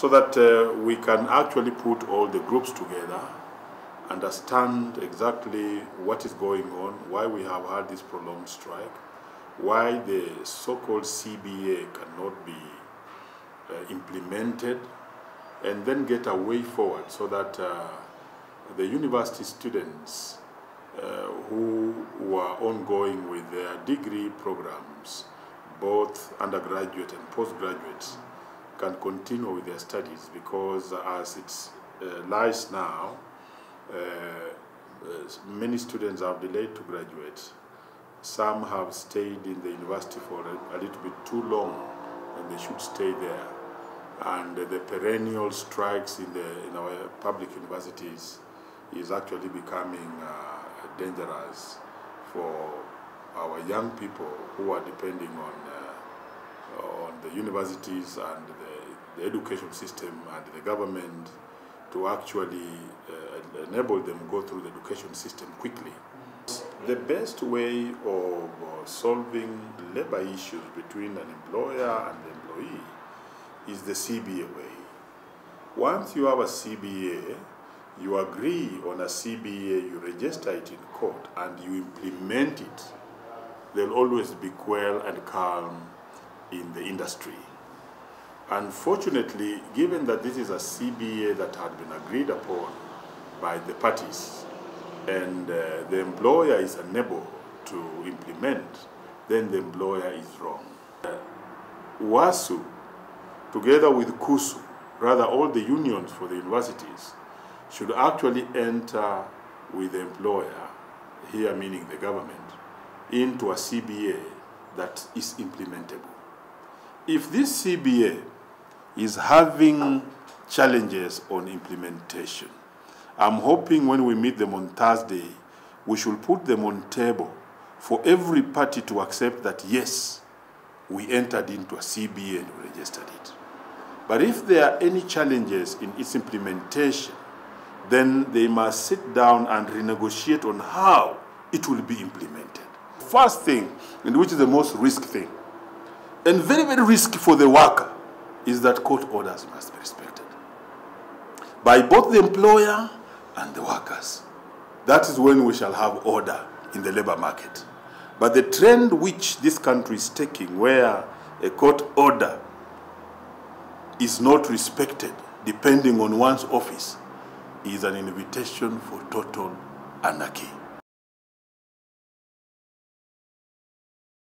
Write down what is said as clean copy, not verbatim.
so that we can actually put all the groups together, understand exactly what is going on, why we have had this prolonged strike, why the so-called CBA cannot be implemented, and then get a way forward so that the university students who are ongoing with their degree programs, both undergraduate and postgraduates, can continue with their studies, because as it lies now, many students are delayed to graduate. Some have stayed in the university for a little bit too long, and they should stay there. And the perennial strikes in our public universities is actually becoming dangerous for our young people who are depending on the universities and the education system and the government to actually enable them to go through the education system quickly. The best way of solving labor issues between an employer and the employee is the CBA way. Once you have a CBA, you agree on a CBA, you register it in court, and you implement it, there'll always be quell and calm in the industry. Unfortunately, given that this is a CBA that had been agreed upon by the parties, and the employer is unable to implement, then the employer is wrong. WASU, together with KUSU, rather all the unions for the universities, should actually enter with the employer, here meaning the government, into a CBA that is implementable. If this CBA is having challenges on implementation, I'm hoping when we meet them on Thursday, we should put them on table for every party to accept that, yes, we entered into a CBA and we registered it. But if there are any challenges in its implementation, then they must sit down and renegotiate on how it will be implemented. First thing, and which is the most risky thing, and very, very risky for the worker, is that court orders must be respected by both the employer and the workers. That is when we shall have order in the labor market. But the trend which this country is taking, where a court order is not respected depending on one's office, is an invitation for total anarchy.